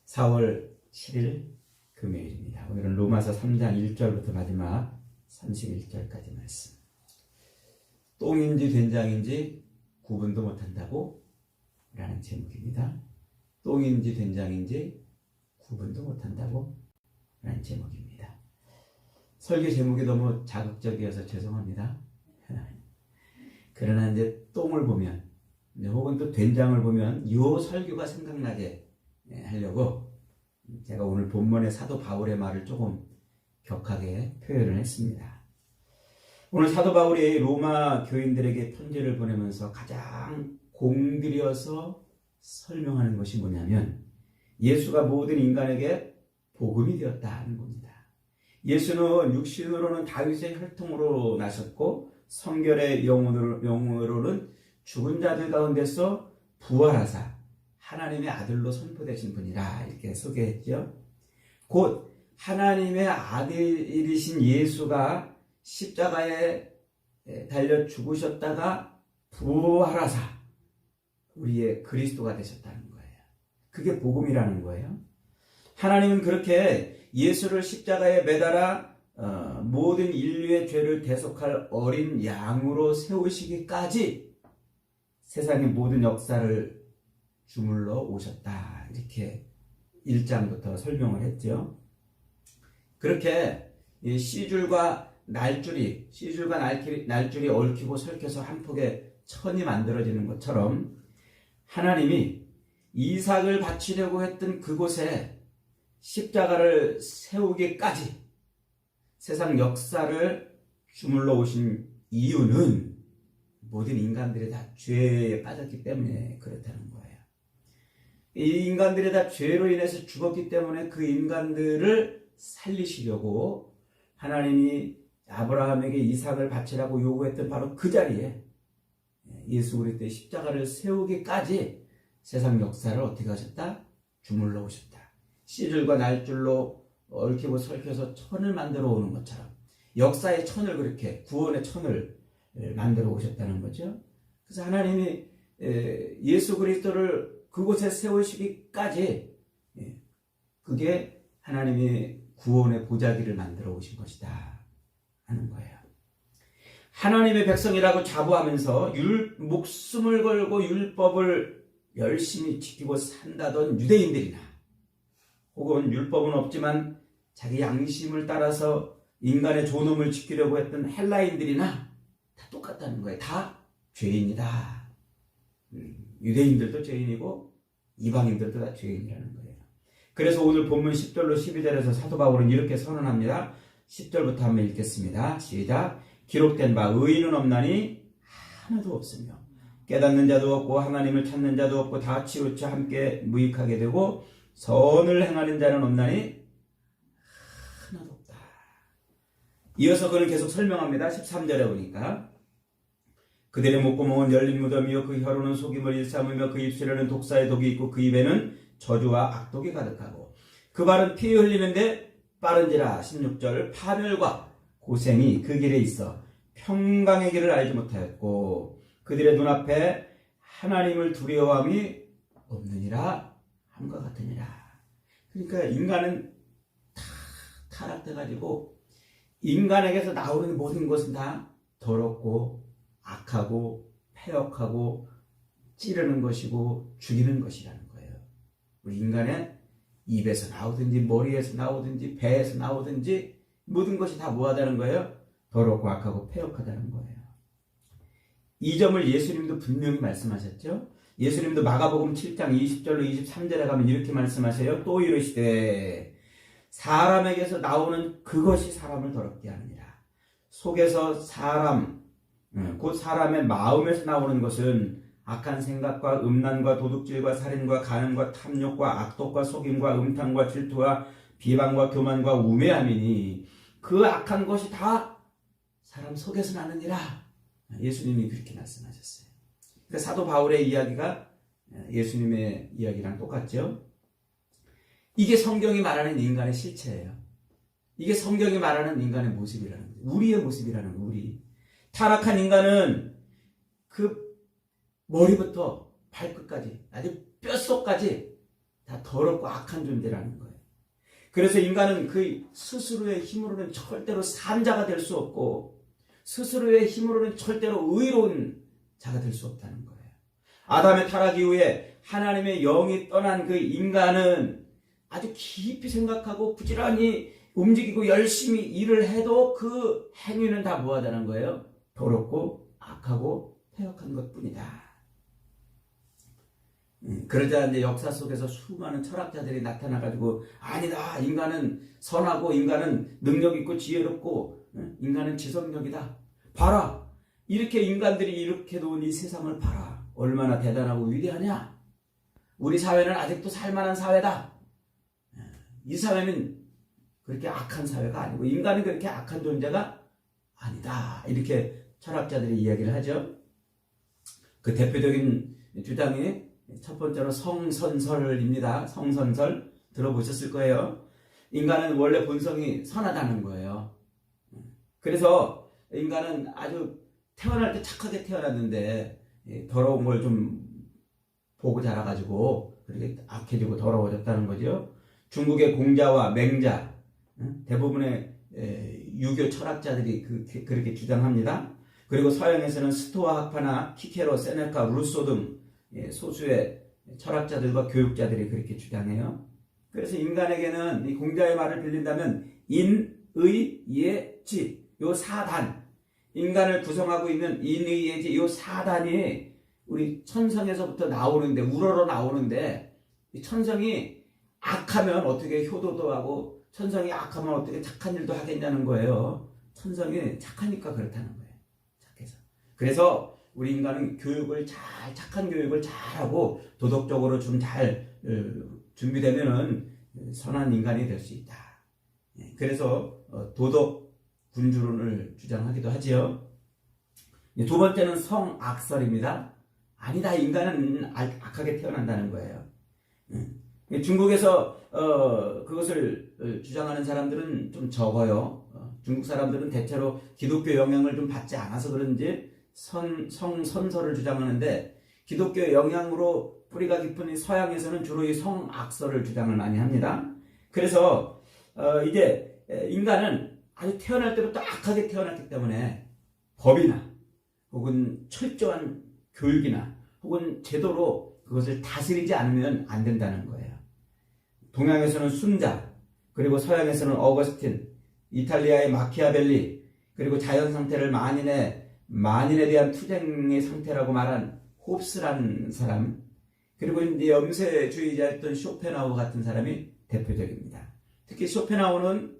4월 7일 금요일입니다. 오늘은 로마서 3장 1절부터 마지막 31절까지 말씀. 똥인지 된장인지 구분도 못한다고? 라는 제목입니다. 똥인지 된장인지 구분도 못한다고? 라는 제목입니다. 설교 제목이 너무 자극적이어서 죄송합니다. 그러나 이제 똥을 보면 혹은 또 된장을 보면 이 설교가 생각나게 하려고 제가 오늘 본문의 사도 바울의 말을 조금 격하게 표현을 했습니다. 오늘 사도 바울이 로마 교인들에게 편지를 보내면서 가장 공들여서 설명하는 것이 뭐냐면 예수가 모든 인간에게 복음이 되었다는 겁니다. 예수는 육신으로는 다윗의 혈통으로 나셨고 성결의 영으로는 죽은 자들 가운데서 부활하사 하나님의 아들로 선포되신 분이라 이렇게 소개했죠. 곧 하나님의 아들이신 예수가 십자가에 달려 죽으셨다가 부활하사 우리의 그리스도가 되셨다는 거예요. 그게 복음이라는 거예요. 하나님은 그렇게 예수를 십자가에 매달아 모든 인류의 죄를 대속할 어린 양으로 세우시기까지 세상의 모든 역사를 주물러 오셨다. 이렇게 1장부터 설명을 했죠. 그렇게 씨줄과 날줄이 얽히고 설켜서 한 폭의 천이 만들어지는 것처럼 하나님이 이삭을 바치려고 했던 그곳에 십자가를 세우기까지 세상 역사를 주물러 오신 이유는 모든 인간들이 다 죄에 빠졌기 때문에 그렇다는 거예요. 이 인간들이 다 죄로 인해서 죽었기 때문에 그 인간들을 살리시려고 하나님이 아브라함에게 이삭을 바치라고 요구했던 바로 그 자리에 예수 그리스도의 십자가를 세우기까지 세상 역사를 어떻게 하셨다? 주물러 오셨다. 씨줄과 날줄로 얽히고 설켜서 천을 만들어 오는 것처럼 역사의 천을 그렇게 구원의 천을 만들어 오셨다는 거죠. 그래서 하나님이 예수 그리스도를 그곳에 세우시기까지 그게 하나님이 구원의 보자기를 만들어 오신 것이다 하는 거예요. 하나님의 백성이라고 자부하면서 목숨을 걸고 율법을 열심히 지키고 산다던 유대인들이나 혹은 율법은 없지만 자기 양심을 따라서 인간의 존엄을 지키려고 했던 헬라인들이나 다 똑같다는 거예요. 다 죄인이다. 유대인들도 죄인이고 이방인들도 다 죄인이라는 거예요. 그래서 오늘 본문 10절로 12절에서 사도 바울은 이렇게 선언합니다. 10절부터 한번 읽겠습니다. 시작. 기록된 바 의인은 없나니 하나도 없으며 깨닫는 자도 없고 하나님을 찾는 자도 없고 다 치우쳐 함께 무익하게 되고 선을 행하는 자는 없나니 하나도 없다. 이어서 그는 계속 설명합니다. 13절에 보니까 그들의 목구멍은 열린 무덤이요 그 혀로는 속임을 일삼으며 그 입술에는 독사의 독이 있고 그 입에는 저주와 악독이 가득하고 그 발은 피 흘리는데 빠른지라. 16절 파멸과 고생이 그 길에 있어 평강의 길을 알지 못하였고 그들의 눈앞에 하나님을 두려워함이 없느니라 함과 같으니라. 그러니까 인간은 다 타락돼가지고 인간에게서 나오는 모든 것은 다 더럽고 악하고 폐역하고 찌르는 것이고 죽이는 것이라는 거예요. 우리 인간의 입에서 나오든지 머리에서 나오든지 배에서 나오든지 모든 것이 다 뭐하다는 거예요? 더럽고 악하고 폐역하다는 거예요. 이 점을 예수님도 분명히 말씀하셨죠. 예수님도 마가복음 7장 20절로 23절에 가면 이렇게 말씀하세요. 또 이르시되 사람에게서 나오는 그것이 사람을 더럽게 하느니라. 속에서 곧 사람의 마음에서 나오는 것은 악한 생각과 음란과 도둑질과 살인과 간음과 탐욕과 악독과 속임과 음탕과 질투와 비방과 교만과 우매함이니 그 악한 것이 다 사람 속에서 나느니라. 예수님이 그렇게 말씀하셨어요. 그러니까 사도 바울의 이야기가 예수님의 이야기랑 똑같죠. 이게 성경이 말하는 인간의 실체예요. 이게 성경이 말하는 인간의 모습이라는 거예요. 우리의 모습이라는 거예요. 우리 타락한 인간은 그 머리부터 발끝까지 아주 뼛속까지 다 더럽고 악한 존재라는 거예요. 그래서 인간은 그 스스로의 힘으로는 절대로 산자가 될 수 없고 스스로의 힘으로는 절대로 의로운 자가 될 수 없다는 거예요. 아담의 타락 이후에 하나님의 영이 떠난 그 인간은 아주 깊이 생각하고 부지런히 움직이고 열심히 일을 해도 그 행위는 다 뭐하다는 거예요? 더럽고 악하고 패역한 것뿐이다. 그러자 이제 역사 속에서 수많은 철학자들이 나타나가지고 아니다, 인간은 선하고 인간은 능력 있고 지혜롭고 인간은 지성력이다. 봐라, 이렇게 인간들이 이렇게 놓은 이 세상을 봐라, 얼마나 대단하고 위대하냐. 우리 사회는 아직도 살만한 사회다. 이 사회는 그렇게 악한 사회가 아니고 인간은 그렇게 악한 존재가 아니다. 이렇게 철학자들이 이야기를 하죠. 그 대표적인 주장이 첫 번째로 성선설입니다. 성선설 들어보셨을 거예요. 인간은 원래 본성이 선하다는 거예요. 그래서 인간은 아주 태어날 때 착하게 태어났는데 더러운 걸 좀 보고 자라가지고 그렇게 악해지고 더러워졌다는 거죠. 중국의 공자와 맹자, 대부분의 유교 철학자들이 그렇게 주장합니다. 그리고 서양에서는 스토아 학파나 키케로, 세네카, 루소 등 소수의 철학자들과 교육자들이 그렇게 주장해요. 그래서 인간에게는 이 공자의 말을 빌린다면 인, 의, 예, 지, 요 4단, 인간을 구성하고 있는 인, 의, 예, 지, 요 4단이 우리 천성에서부터 나오는데, 우러러 나오는데, 이 천성이 악하면 어떻게 효도도 하고 천성이 악하면 어떻게 착한 일도 하겠냐는 거예요. 천성이 착하니까 그렇다는 거예요. 착해서. 그래서 우리 인간은 교육을 착한 교육을 잘하고 도덕적으로 좀 잘 준비되면은 선한 인간이 될 수 있다. 그래서 도덕 군주론을 주장하기도 하지요. 두 번째는 성악설입니다. 아니다, 인간은 악하게 태어난다는 거예요. 중국에서 그것을 주장하는 사람들은 좀 적어요. 중국 사람들은 대체로 기독교 영향을 좀 받지 않아서 그런지 성선설을 주장하는데 기독교 영향으로 뿌리가 깊은 이 서양에서는 주로 이 성악설을 주장을 많이 합니다. 그래서 이제 인간은 아주 태어날 때부터 악하게 태어났기 때문에 법이나 혹은 철저한 교육이나 혹은 제도로 그것을 다스리지 않으면 안 된다는 거예요. 동양에서는 순자, 그리고 서양에서는 어거스틴, 이탈리아의 마키아벨리, 그리고 자연 상태를 만인에 대한 투쟁의 상태라고 말한 홉스라는 사람, 그리고 이제 염세주의자였던 쇼펜하우어 같은 사람이 대표적입니다. 특히 쇼펜하우어는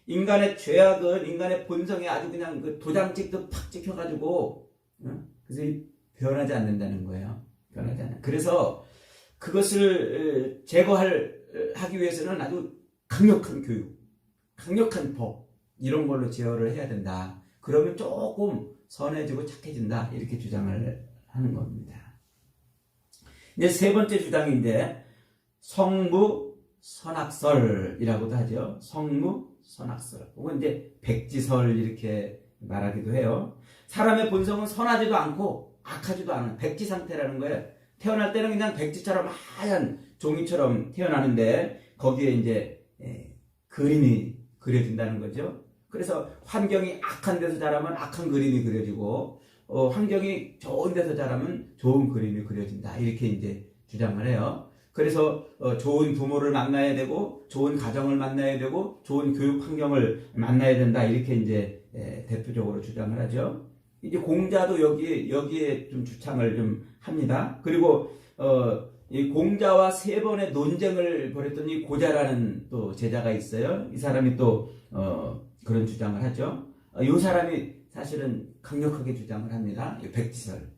인간의 죄악은 인간의 본성에 아주 그냥 그 도장 찍듯 팍 찍혀가지고 그래서 변하지 않는다는 거예요. 변하지 않는. 그래서 그것을 제거하기 위해서는 아주 강력한 교육, 강력한 법 이런 걸로 제어를 해야 된다. 그러면 조금 선해지고 착해진다. 이렇게 주장을 하는 겁니다. 이제 세 번째 주장인데 성무 선악설이라고도 하죠. 성무 선악설 혹은 이제 백지설 이렇게 말하기도 해요. 사람의 본성은 선하지도 않고 악하지도 않은 백지 상태라는 거예요. 태어날 때는 그냥 백지처럼 하얀 종이처럼 태어나는데 거기에 이제 그림이 그려진다는 거죠. 그래서 환경이 악한 데서 자라면 악한 그림이 그려지고 환경이 좋은 데서 자라면 좋은 그림이 그려진다. 이렇게 이제 주장을 해요. 그래서 좋은 부모를 만나야 되고 좋은 가정을 만나야 되고 좋은 교육 환경을 만나야 된다. 이렇게 이제 대표적으로 주장을 하죠. 이제 공자도 여기에 좀 주창을 좀 합니다. 그리고 이 공자와 세 번의 논쟁을 벌였던 이 고자라는 또 제자가 있어요. 이 사람이 또 그런 주장을 하죠. 이 사람이 사실은 강력하게 주장을 합니다. 백지설.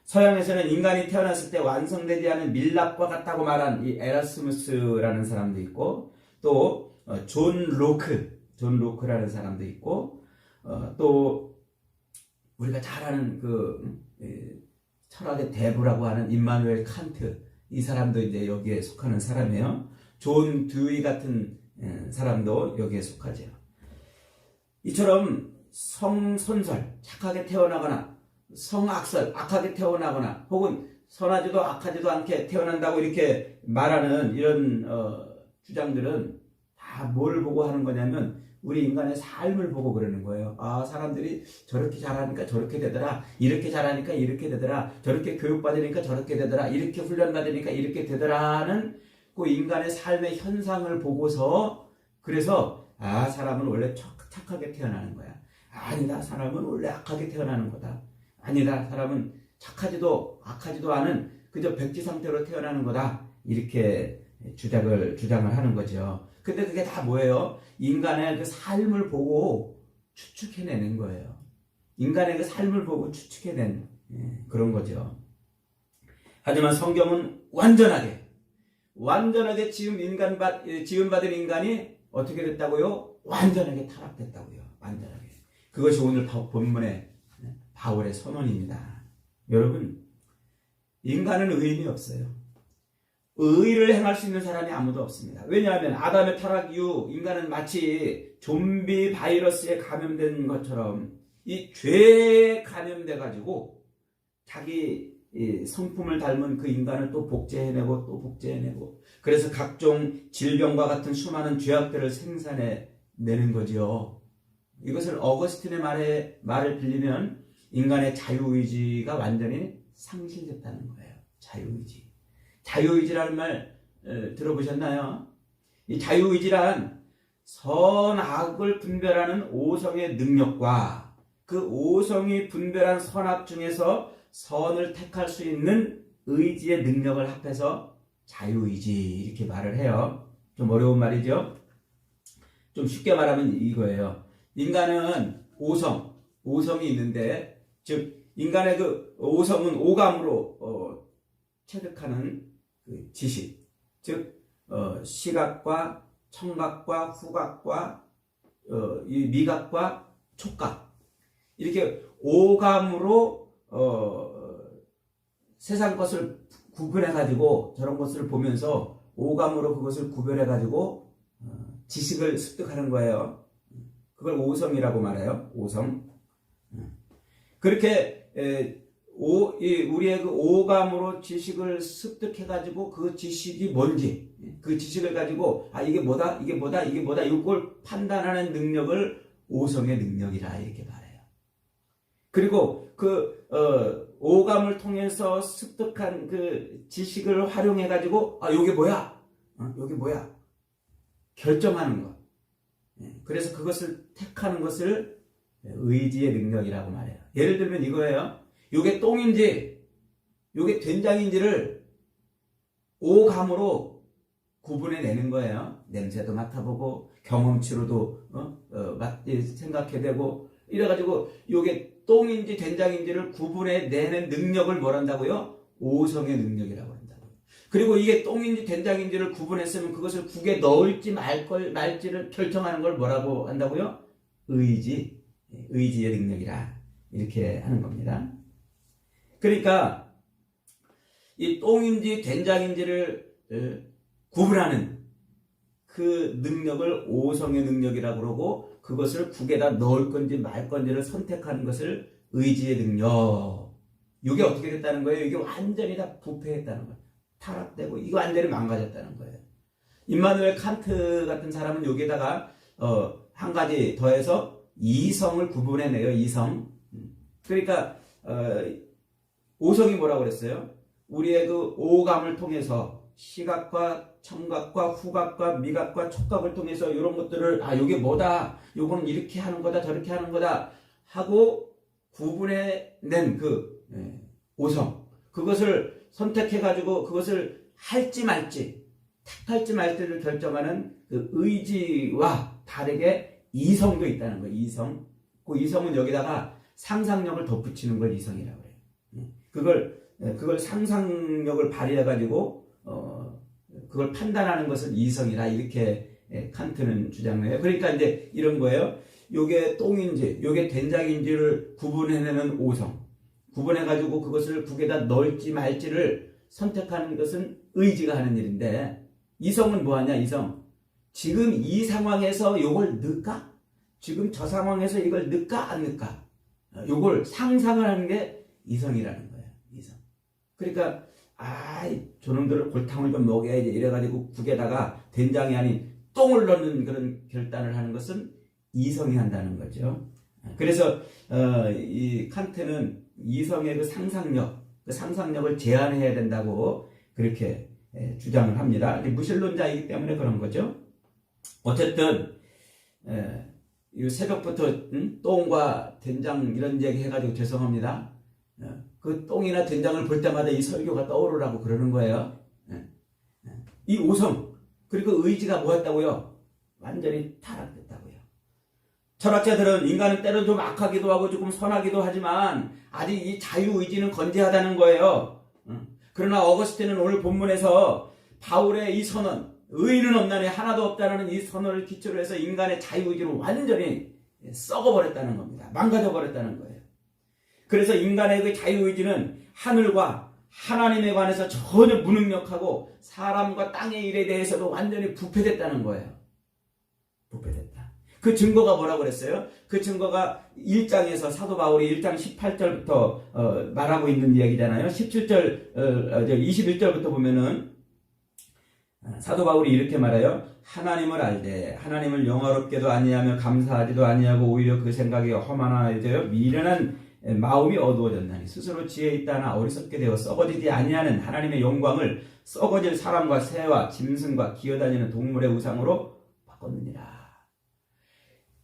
서양에서는 인간이 태어났을 때 완성되지 않은 밀랍과 같다고 말한 이 에라스무스라는 사람도 있고, 또 존 로크라는 사람도 있고, 또 우리가 잘 아는 그 철학의 대부라고 하는 임마누엘 칸트, 이 사람도 이제 여기에 속하는 사람이에요. 존 듀이 같은 사람도 여기에 속하죠. 이처럼 성선설, 착하게 태어나거나 성악설, 악하게 태어나거나 혹은 선하지도 악하지도 않게 태어난다고 이렇게 말하는 이런 주장들은 다 뭘 보고 하는 거냐면 우리 인간의 삶을 보고 그러는 거예요. 아, 사람들이 저렇게 잘하니까 저렇게 되더라. 이렇게 잘하니까 이렇게 되더라. 저렇게 교육받으니까 저렇게 되더라. 이렇게 훈련받으니까 이렇게 되더라는 그 인간의 삶의 현상을 보고서 그래서 아, 사람은 원래 착하게 태어나는 거야. 아니다, 사람은 원래 악하게 태어나는 거다. 아니다, 사람은 착하지도 악하지도 않은 그저 백지 상태로 태어나는 거다. 이렇게 주장을 하는 거죠. 근데 그게 다 뭐예요? 인간의 그 삶을 보고 추측해내는 거예요. 인간의 그 삶을 보고 추측해낸 그런 거죠. 하지만 성경은 완전하게 지음받은 인간이 어떻게 됐다고요? 완전하게 타락됐다고요. 완전하게. 그것이 오늘 본문의 바울의 선언입니다. 여러분, 인간은 의인이 없어요. 의를 행할 수 있는 사람이 아무도 없습니다. 왜냐하면 아담의 타락 이후 인간은 마치 좀비 바이러스에 감염된 것처럼 이 죄에 감염돼 가지고 자기 성품을 닮은 그 인간을 또 복제해내고 또 복제해내고 그래서 각종 질병과 같은 수많은 죄악들을 생산해내는 거지요. 이것을 어거스틴의 말을 빌리면 인간의 자유의지가 완전히 상실됐다는 거예요. 자유의지. 자유의지라는 말 들어보셨나요? 이 자유의지란 선악을 분별하는 오성의 능력과 그 오성이 분별한 선악 중에서 선을 택할 수 있는 의지의 능력을 합해서 자유의지 이렇게 말을 해요. 좀 어려운 말이죠. 좀 쉽게 말하면 이거예요. 인간은 오성이 있는데 즉 인간의 그 오성은 오감으로 체득하는 그 지식, 즉 시각과 청각과 후각과 이 미각과 촉각 이렇게 오감으로 세상 것을 구분해 가지고 저런 것을 보면서 오감으로 그것을 구별해 가지고 지식을 습득하는 거예요. 그걸 오성이라고 말해요. 오성. 그렇게 우리의 그 오감으로 지식을 습득해 가지고 그 지식이 뭔지 그 지식을 가지고 아 이게 뭐다 이걸 판단하는 능력을 오성의 능력이라 이렇게 말해요. 그리고 그 오감을 통해서 습득한 그 지식을 활용해 가지고 아 요게 뭐야 결정하는 것. 그래서 그것을 택하는 것을 의지의 능력이라고 말해요. 예를 들면 이거예요. 요게 똥인지 요게 된장인지를 오감으로 구분해내는 거예요. 냄새도 맡아보고 경험치로도 생각해내고 이래가지고 요게 똥인지 된장인지를 구분해내는 능력을 뭐란다고요? 오성의 능력이라고 한다고요. 그리고 이게 똥인지 된장인지를 구분했으면 그것을 국에 넣을지 말지를 결정하는 걸 뭐라고 한다고요? 의지의 능력이라 이렇게 하는 겁니다. 그러니까 이 똥인지 된장인지를 구분하는 그 능력을 오성의 능력이라고 그러고 그것을 국에다 넣을 건지 말 건지를 선택하는 것을 의지의 능력. 이게 어떻게 됐다는 거예요? 이게 완전히 다 부패했다는 거예요. 타락되고 이거 완전히 망가졌다는 거예요. 임마누엘 칸트 같은 사람은 여기에다가 한 가지 더해서 이성을 구분해내요. 이성. 그러니까 오성이 뭐라고 그랬어요? 우리의 그 오감을 통해서 시각과 청각과 후각과 미각과 촉각을 통해서 이런 것들을 요게 뭐다, 요거는 이렇게 하는 거다, 저렇게 하는 거다 하고 구분해낸 그 오성, 그것을 선택해가지고 그것을 할지 말지, 택할지 말지를 결정하는 그 의지와 다르게 이성도 있다는 거예요. 이성. 그 이성은 여기다가 상상력을 덧붙이는 걸 이성이라고 해요. 그걸 상상력을 발휘해가지고 그걸 판단하는 것을 이성이라 이렇게 칸트는 주장해요. 그러니까 이제 이런 거예요. 요게 똥인지 요게 된장인지를 구분해내는 오성, 구분해가지고 그것을 국에다 넣을지 말지를 선택하는 것은 의지가 하는 일인데, 이성은 뭐하냐? 이성, 지금 이 상황에서 요걸 넣을까? 지금 저 상황에서 이걸 넣을까 안 넣을까? 요걸 상상을 하는 게 이성이라는 거예요. 이성. 그러니까 저놈들을 골탕을 좀 먹여야지 이래가지고 국에다가 된장이 아닌 똥을 넣는 그런 결단을 하는 것은 이성이 한다는 거죠. 그래서 이 칸트는 이성의 그 상상력을 제한해야 된다고 그렇게 주장을 합니다. 무신론자이기 때문에 그런 거죠. 어쨌든 이 새벽부터 똥과 된장 이런 얘기 해가지고 죄송합니다. 그 똥이나 된장을 볼 때마다 이 설교가 떠오르라고 그러는 거예요. 이 오성 그리고 의지가 뭐였다고요? 완전히 타락됐다고요. 철학자들은 인간은 때론 좀 악하기도 하고 조금 선하기도 하지만 아직 이 자유의지는 건재하다는 거예요. 그러나 어거스틴은 오늘 본문에서 바울의 이 선언, 의인은 없나니 하나도 없다는 이 선언을 기초로 해서 인간의 자유의지를 완전히 썩어버렸다는 겁니다. 망가져버렸다는 거예요. 그래서 인간의 그 자유의지는 하늘과 하나님에 관해서 전혀 무능력하고 사람과 땅의 일에 대해서도 완전히 부패됐다는 거예요. 부패됐다. 그 증거가 뭐라고 그랬어요? 그 증거가 1장에서 사도 바울이 1장 18절부터 말하고 있는 이야기잖아요. 17절, 21절부터 보면은 사도 바울이 이렇게 말해요. 하나님을 알되 하나님을 영화롭게도 아니하며 감사하지도 아니하고 오히려 그 생각이 험하나여져 미련한 마음이 어두워졌나니 스스로 지혜 있다나 어리석게 되어 썩어지지 아니하는 하나님의 영광을 썩어질 사람과 새와 짐승과 기어다니는 동물의 우상으로 바꿨느니라.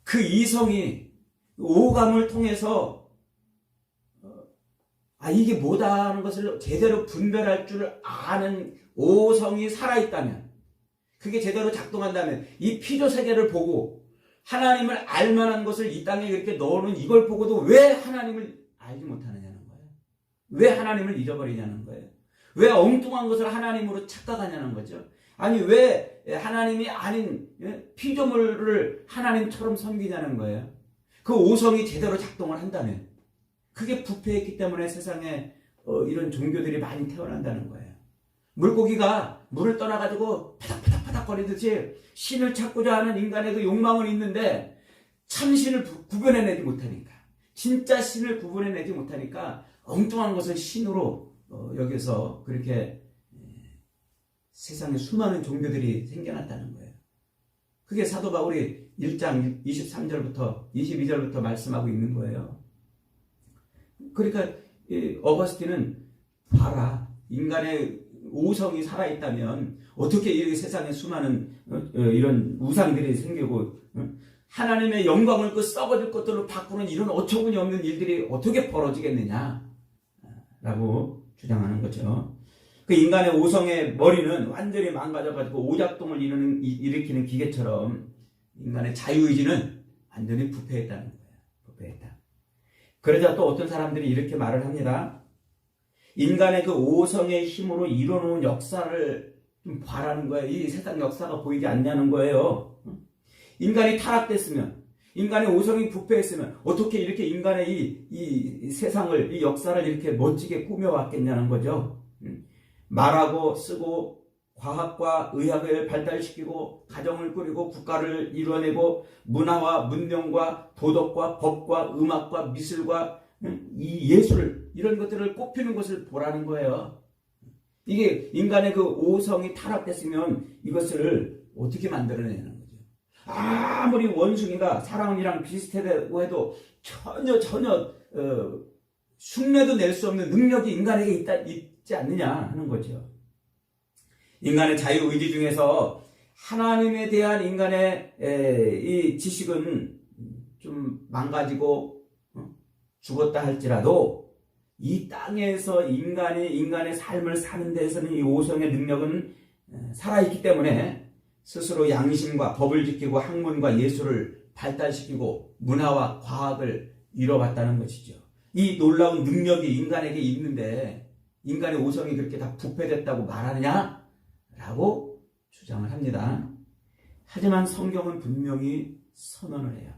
그 이성이 오감을 통해서 이게 뭐다 하는 것을 제대로 분별할 줄 아는 오성이 살아있다면, 그게 제대로 작동한다면 이 피조 세계를 보고 하나님을 알만한 것을 이 땅에 이렇게 넣어놓은 이걸 보고도 왜 하나님을 알지 못하느냐는 거예요. 왜 하나님을 잊어버리냐는 거예요. 왜 엉뚱한 것을 하나님으로 착각하냐는 거죠. 아니 왜 하나님이 아닌 피조물을 하나님처럼 섬기냐는 거예요. 그 오성이 제대로 작동을 한다면, 그게 부패했기 때문에 세상에 이런 종교들이 많이 태어난다는 거예요. 물고기가 물을 떠나가지고 파닥파닥 거리듯이 신을 찾고자 하는 인간의 그 욕망은 있는데 참신을 구분해내지 못하니까, 진짜 신을 구분해내지 못하니까 엉뚱한 것을 신으로 여기서 그렇게 세상에 수많은 종교들이 생겨났다는 거예요. 그게 사도 바울이 1장 23절부터 22절부터 말씀하고 있는 거예요. 그러니까 어거스틴은 봐라, 인간의 오성이 살아있다면 어떻게 이 세상에 수많은 이런 우상들이 생기고 하나님의 영광을 그 썩어질 것들로 바꾸는 이런 어처구니 없는 일들이 어떻게 벌어지겠느냐 라고 주장하는 거죠. 그 인간의 오성의 머리는 완전히 망가져가지고 오작동을 일으키는 기계처럼 인간의 자유의지는 완전히 부패했다는 거예요. 부패했다. 그러자 또 어떤 사람들이 이렇게 말을 합니다. 인간의 그 오성의 힘으로 이뤄놓은 역사를 좀 봐라는 거예요. 이 세상 역사가 보이지 않냐는 거예요. 인간이 타락됐으면, 인간의 오성이 부패했으면 어떻게 이렇게 인간의 이 세상을, 이 역사를 이렇게 멋지게 꾸며왔겠냐는 거죠. 말하고 쓰고 과학과 의학을 발달시키고 가정을 꾸리고 국가를 이뤄내고 문화와 문명과 도덕과 법과 음악과 미술과 이 예술, 이런 것들을 꼽히는 것을 보라는 거예요. 이게 인간의 그 오성이 타락됐으면 이것을 어떻게 만들어내는 거죠. 아무리 원숭이가 사람이랑 비슷하다고 해도 전혀 흉내도 낼 수 없는 능력이 인간에게 있지 않느냐 하는 거죠. 인간의 자유의지 중에서 하나님에 대한 인간의 이 지식은 좀 망가지고 죽었다 할지라도 이 땅에서 인간의 삶을 사는 데에서는 이 오성의 능력은 살아있기 때문에 스스로 양심과 법을 지키고 학문과 예술을 발달시키고 문화와 과학을 이뤄갔다는 것이죠. 이 놀라운 능력이 인간에게 있는데 인간의 오성이 그렇게 다 부패됐다고 말하느냐? 라고 주장을 합니다. 하지만 성경은 분명히 선언을 해요.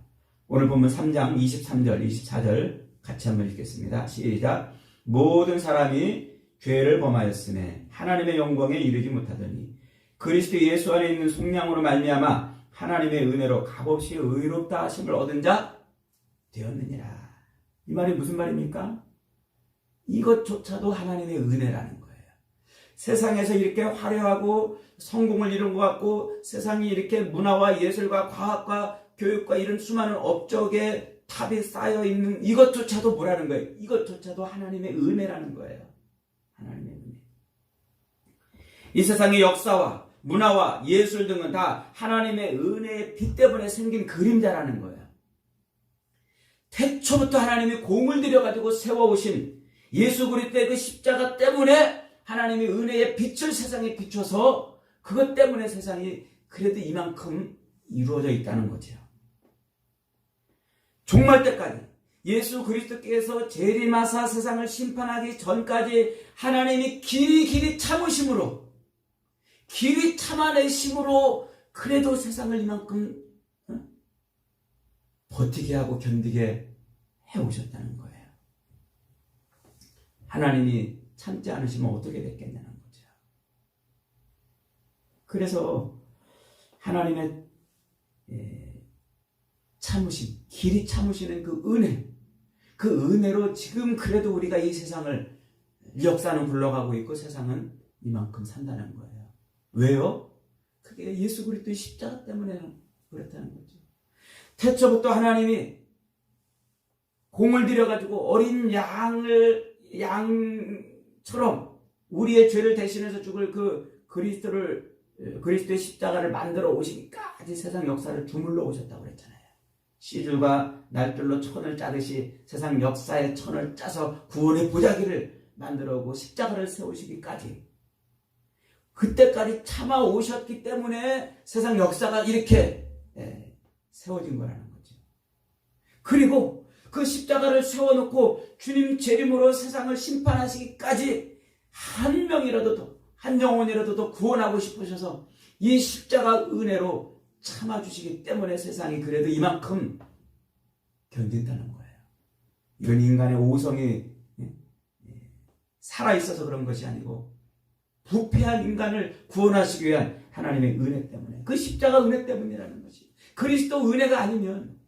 오늘 보면 3장 23절, 24절 같이 한번 읽겠습니다. 시작. 모든 사람이 죄를 범하였음에 하나님의 영광에 이르지 못하더니 그리스도 예수 안에 있는 속량으로 말미암아 하나님의 은혜로 값없이 의롭다 하심을 얻은 자 되었느니라. 이 말이 무슨 말입니까? 이것조차도 하나님의 은혜라는 거예요. 세상에서 이렇게 화려하고 성공을 이룬 것 같고 세상이 이렇게 문화와 예술과 과학과 교육과 이런 수많은 업적에 탑이 쌓여있는 이것조차도 뭐라는 거예요? 이것조차도 하나님의 은혜라는 거예요. 하나님의 은혜. 이 세상의 역사와 문화와 예술 등은 다 하나님의 은혜의 빛 때문에 생긴 그림자라는 거예요. 태초부터 하나님이 공을 들여가지고 세워오신 예수 그리스도의 그 십자가 때문에 하나님의 은혜의 빛을 세상에 비춰서 그것 때문에 세상이 그래도 이만큼 이루어져 있다는 거죠. 종말 때까지 예수 그리스도께서 재림하사 세상을 심판하기 전까지 하나님이 길이 참으심으로 길이 참아내심으로 그래도 세상을 이만큼 버티게 하고 견디게 해오셨다는 거예요. 하나님이 참지 않으시면 어떻게 됐겠냐는 거죠. 그래서 하나님의 참으심, 길이 참으시는 그 은혜로 지금 그래도 우리가 이 세상을 역사는 굴러가고 있고 세상은 이만큼 산다는 거예요. 왜요? 그게 예수 그리스도의 십자가 때문에 그렇다는 거죠. 태초부터 하나님이 공을 들여가지고 어린 양처럼 우리의 죄를 대신해서 죽을 그 그리스도의 십자가를 만들어 오시기까지 세상 역사를 주물러 오셨다고 그랬잖아요. 씨줄과 날줄로 천을 짜듯이 세상 역사의 천을 짜서 구원의 보자기를 만들어 오고 십자가를 세우시기까지 그때까지 참아 오셨기 때문에 세상 역사가 이렇게 세워진 거라는 거죠. 그리고 그 십자가를 세워놓고 주님 재림으로 세상을 심판하시기까지 한 영혼이라도 더 구원하고 싶으셔서 이 십자가 은혜로 참아주시기 때문에 세상이 그래도 이만큼 견딘다는 거예요. 이건 인간의 오성이 살아있어서 그런 것이 아니고 부패한 인간을 구원하시기 위한 하나님의 은혜 때문에 그 십자가 은혜 때문이라는 것이 그리스도 은혜가 아니면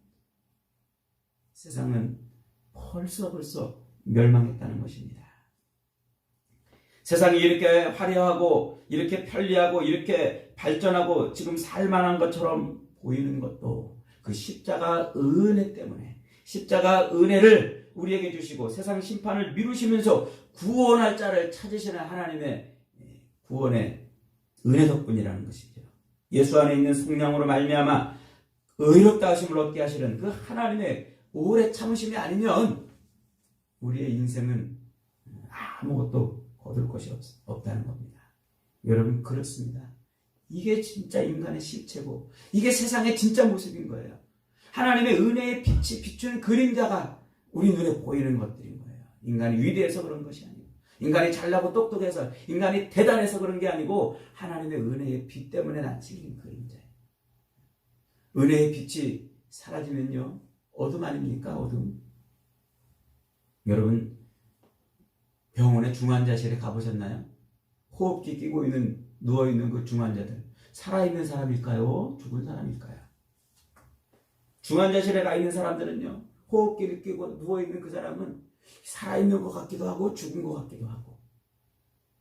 세상은 벌써 멸망했다는 것입니다. 세상이 이렇게 화려하고 이렇게 편리하고 이렇게 발전하고 지금 살만한 것처럼 보이는 것도 그 십자가 은혜 때문에 십자가 은혜를 우리에게 주시고 세상 심판을 미루시면서 구원할 자를 찾으시는 하나님의 구원의 은혜 덕분이라는 것이죠. 예수 안에 있는 성령으로 말미암아 의롭다 하심을 얻게 하시는 그 하나님의 오래 참으심이 아니면 우리의 인생은 아무것도 얻을 것이 없다는 겁니다. 여러분 그렇습니다. 이게 진짜 인간의 실체고 이게 세상의 진짜 모습인 거예요. 하나님의 은혜의 빛이 비추는 그림자가 우리 눈에 보이는 것들인 거예요. 인간이 위대해서 그런 것이 아니고 인간이 잘나고 똑똑해서 인간이 대단해서 그런 게 아니고 하나님의 은혜의 빛 때문에 나타낸 그림자예요. 은혜의 빛이 사라지면요 어둠 아닙니까? 어둠. 여러분 병원의 중환자실에 가보셨나요? 호흡기 끼고 누워있는 그 중환자들 살아있는 사람일까요? 죽은 사람일까요? 중환자실에 가 있는 사람들은요 호흡기를 끼고 누워있는 그 사람은 살아있는 것 같기도 하고 죽은 것 같기도 하고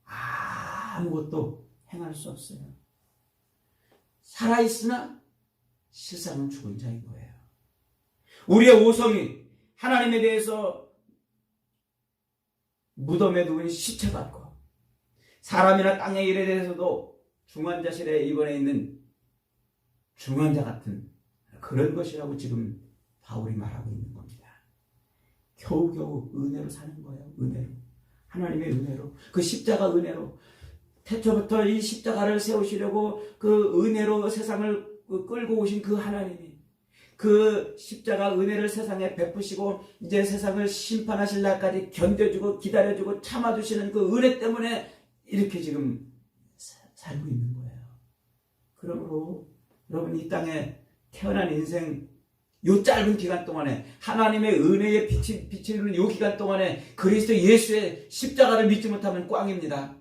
아무것도 행할 수 없어요. 살아있으나 실상은 죽은 자인 거예요. 우리의 오성이 하나님에 대해서 무덤에 누운 시체 같고 사람이나 땅의 일에 대해서도 중환자실에 입원해 있는 중환자 같은 그런 것이라고 지금 바울이 말하고 있는 겁니다. 겨우겨우 은혜로 사는 거예요. 은혜로. 하나님의 은혜로. 그 십자가 은혜로. 태초부터 이 십자가를 세우시려고 그 은혜로 세상을 끌고 오신 그 하나님이 그 십자가 은혜를 세상에 베푸시고 이제 세상을 심판하실 날까지 견뎌주고 기다려주고 참아주시는 그 은혜 때문에 이렇게 지금 살고 있는 거예요. 그러므로 여러분 이 땅에 태어난 인생 요 짧은 기간 동안에 하나님의 은혜의 비치는 요 기간 동안에 그리스도 예수의 십자가를 믿지 못하면 꽝입니다.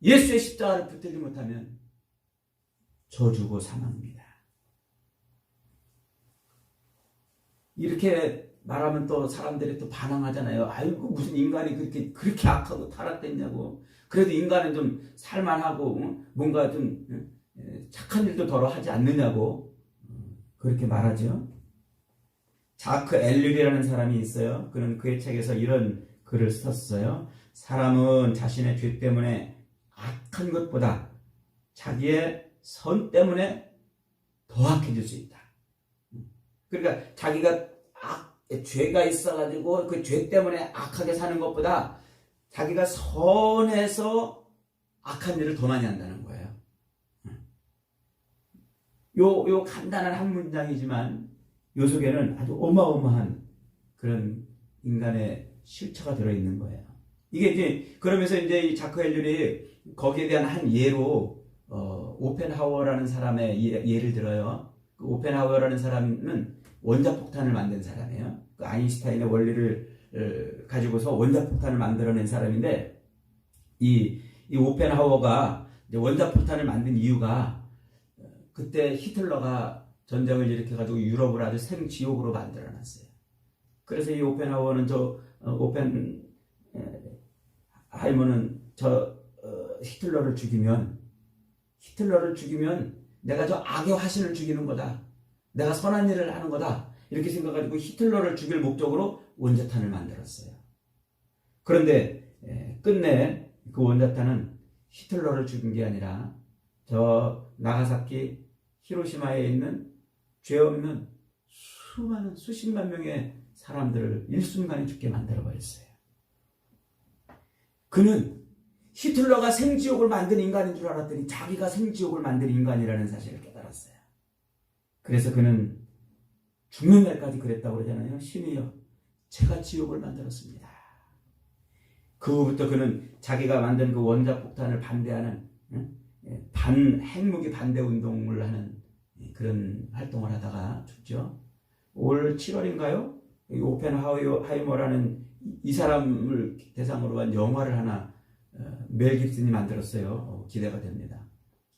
예수의 십자가를 붙들지 못하면 저주고 사망입니다. 이렇게 말하면 또 사람들이 또 반항하잖아요. 아이고 무슨 인간이 그렇게 악하고 타락됐냐고. 그래도 인간은 좀 살만하고 뭔가 좀 착한 일도 덜어 하지 않느냐고 그렇게 말하죠. 자크 엘률이라는 사람이 있어요. 그는 그의 책에서 이런 글을 썼어요. 사람은 자신의 죄 때문에 악한 것보다 자기의 선 때문에 더 악해질 수 있다. 그러니까 자기가 죄가 있어가지고 그 죄 때문에 악하게 사는 것보다 자기가 선해서 악한 일을 더 많이 한다는 거예요. 요 간단한 한 문장이지만 요 속에는 아주 어마어마한 그런 인간의 실체가 들어있는 거예요. 이게 이제 그러면서 이제 이 자크 엘률이 거기에 대한 한 예로 오펜하워라는 사람의 예를 들어요. 그 오펜하워라는 사람은 원자폭탄을 만든 사람이에요. 그 아인슈타인의 원리를 가지고서 원자폭탄을 만들어낸 사람인데 이 오펜하워가 이제 원자폭탄을 만든 이유가 그때 히틀러가 전쟁을 일으켜가지고 유럽을 아주 생지옥으로 만들어놨어요. 그래서 이 오펜하워는 오펜하이머는 히틀러를 죽이면 내가 저 악의 화신을 죽이는 거다. 내가 선한 일을 하는 거다. 이렇게 생각하고 히틀러를 죽일 목적으로 원자탄을 만들었어요. 그런데 끝내 그 원자탄은 히틀러를 죽인 게 아니라 저 나가사키 히로시마에 있는 죄 없는 수십만 명의 사람들을 일순간에 죽게 만들어버렸어요. 그는 히틀러가 생지옥을 만든 인간인 줄 알았더니 자기가 생지옥을 만든 인간이라는 사실을 깨달았어요. 그래서 그는 죽는 날까지 그랬다고 그러잖아요. 신이여, 제가 지옥을 만들었습니다. 그 후부터 그는 자기가 만든 그 원자폭탄을 반대하는 핵무기 반대 운동을 하는 그런 활동을 하다가 죽죠. 올 7월인가요? 오펜하이머라는 이 사람을 대상으로 한 영화를 하나 멜 깁슨이 만들었어요. 기대가 됩니다.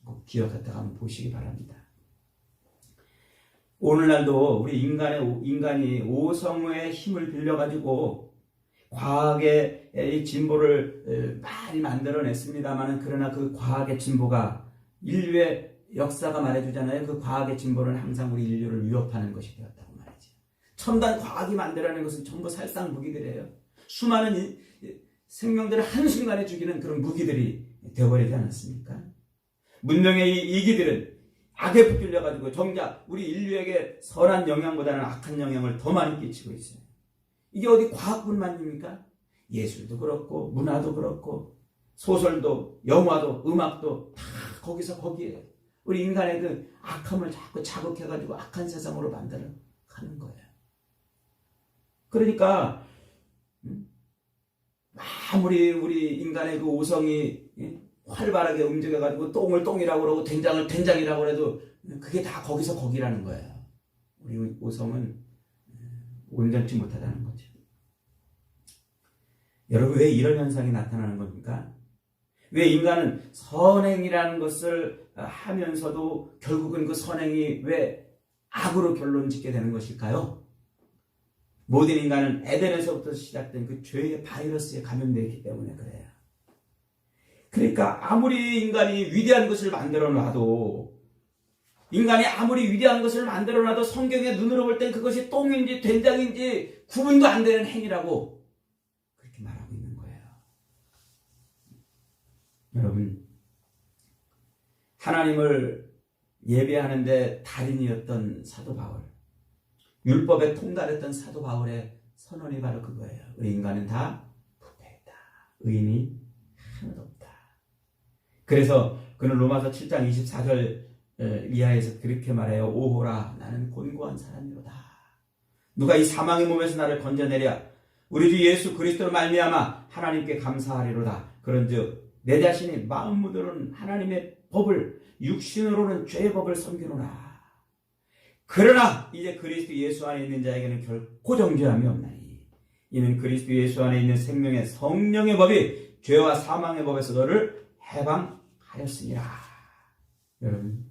꼭 기억했다가 한번 보시기 바랍니다. 오늘날도 우리 인간이 오성의 힘을 빌려가지고 과학의 이 진보를 많이 만들어냈습니다만 그러나 그 과학의 진보가 인류의 역사가 말해주잖아요. 그 과학의 진보는 항상 우리 인류를 위협하는 것이 되었다고 말이죠. 첨단 과학이 만들어낸 것은 전부 살상 무기들이에요. 수많은 생명들을 한순간에 죽이는 그런 무기들이 되어버리지 않았습니까? 문명의 이기들은 악에 붙들려가지고 정작 우리 인류에게 선한 영향보다는 악한 영향을 더 많이 끼치고 있어요. 이게 어디 과학뿐만입니까? 예술도 그렇고 문화도 그렇고 소설도 영화도 음악도 다 거기서 거기에요. 우리 인간의 그 악함을 자꾸 자극해가지고 악한 세상으로 만들어 가는 거예요. 그러니까 아무리 우리 인간의 그 오성이 활발하게 움직여가지고 똥을 똥이라고 그러고 된장을 된장이라고 해도 그게 다 거기서 거기라는 거예요. 우리 오성은 온전치 못하다는 거죠. 여러분, 왜 이런 현상이 나타나는 겁니까? 왜 인간은 선행이라는 것을 하면서도 결국은 그 선행이 왜 악으로 결론 짓게 되는 것일까요? 모든 인간은 에덴에서부터 시작된 그 죄의 바이러스에 감염되어 있기 때문에 그래요. 그러니까 아무리 인간이 위대한 것을 만들어놔도 성경의 눈으로 볼 땐 그것이 똥인지 된장인지 구분도 안 되는 행위라고 그렇게 말하고 있는 거예요. 여러분, 하나님을 예배하는데 달인이었던 사도 바울, 율법에 통달했던 사도 바울의 선언이 바로 그거예요. 우리 인간은 다 부패했다. 의인이 하나도 없다. 그래서 그는 로마서 7장 24절 이하에서 그렇게 말해요. 오호라, 나는 곤고한 사람이로다. 누가 이 사망의 몸에서 나를 건져내랴. 우리 주 예수 그리스도로 말미암아 하나님께 감사하리로다. 그런즉 내 자신이 마음으로는 하나님의 법을, 육신으로는 죄의 법을 섬기노라. 그러나 이제 그리스도 예수 안에 있는 자에게는 결코 정죄함이 없나니 이는 그리스도 예수 안에 있는 생명의 성령의 법이 죄와 사망의 법에서 너를 해방하였으니라. 여러분,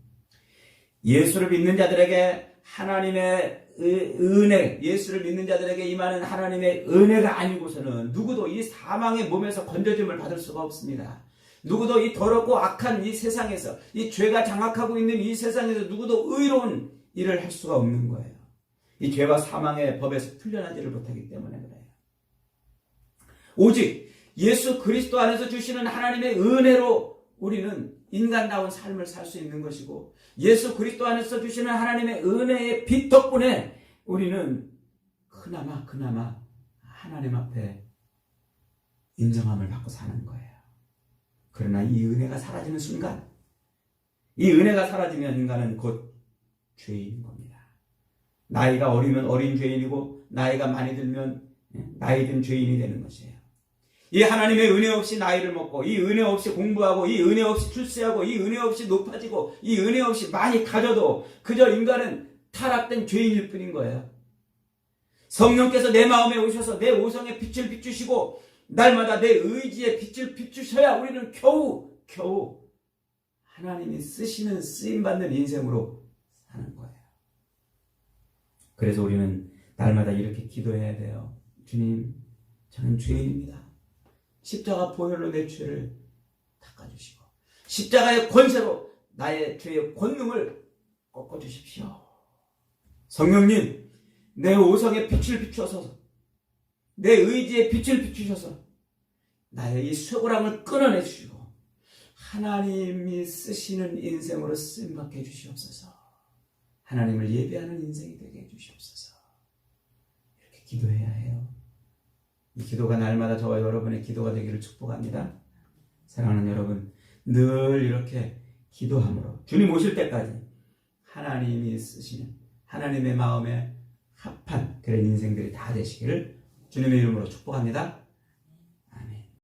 예수를 믿는 자들에게 하나님의 은혜, 예수를 믿는 자들에게 임하는 하나님의 은혜가 아니고서는 누구도 이 사망의 몸에서 건져짐을 받을 수가 없습니다. 누구도 이 더럽고 악한 이 세상에서, 이 죄가 장악하고 있는 이 세상에서 누구도 의로운 일을 할 수가 없는 거예요. 이 죄와 사망의 법에서 풀려나지를 못하기 때문에 그래요. 오직 예수 그리스도 안에서 주시는 하나님의 은혜로 우리는 인간다운 삶을 살 수 있는 것이고, 예수 그리스도 안에서 주시는 하나님의 은혜의 빛 덕분에 우리는 그나마 하나님 앞에 인정함을 받고 사는 거예요. 그러나 이 은혜가 사라지는 순간, 이 은혜가 사라지면 인간은 곧 죄인인 겁니다. 나이가 어리면 어린 죄인이고 나이가 많이 들면 나이 든 죄인이 되는 것이에요. 이 하나님의 은혜 없이 나이를 먹고, 이 은혜 없이 공부하고, 이 은혜 없이 출세하고, 이 은혜 없이 높아지고, 이 은혜 없이 많이 가져도 그저 인간은 타락된 죄인일 뿐인 거예요. 성령께서 내 마음에 오셔서 내 오성에 빛을 비추시고 날마다 내 의지에 빛을 비추셔야 우리는 겨우 하나님이 쓰시는 쓰임받는 인생으로 사는 거예요. 그래서 우리는 날마다 이렇게 기도해야 돼요. 주님, 저는 죄인입니다. 십자가 보혈로 내 죄를 닦아주시고 십자가의 권세로 나의 죄의 권능을 꺾어주십시오. 성령님, 내 오성에 빛을 비추어서, 내 의지에 빛을 비추셔서 나의 이 쇠고랑을 끊어내 주시고 하나님이 쓰시는 인생으로 쓰임받게 해주시옵소서. 하나님을 예배하는 인생이 되게 해주시옵소서. 이렇게 기도해야 해요. 이 기도가 날마다 저와 여러분의 기도가 되기를 축복합니다. 사랑하는 여러분, 늘 이렇게 기도함으로 주님 오실 때까지 하나님이 쓰시는 하나님의 마음에 합한 그런 인생들이 다 되시기를 주님의 이름으로 축복합니다.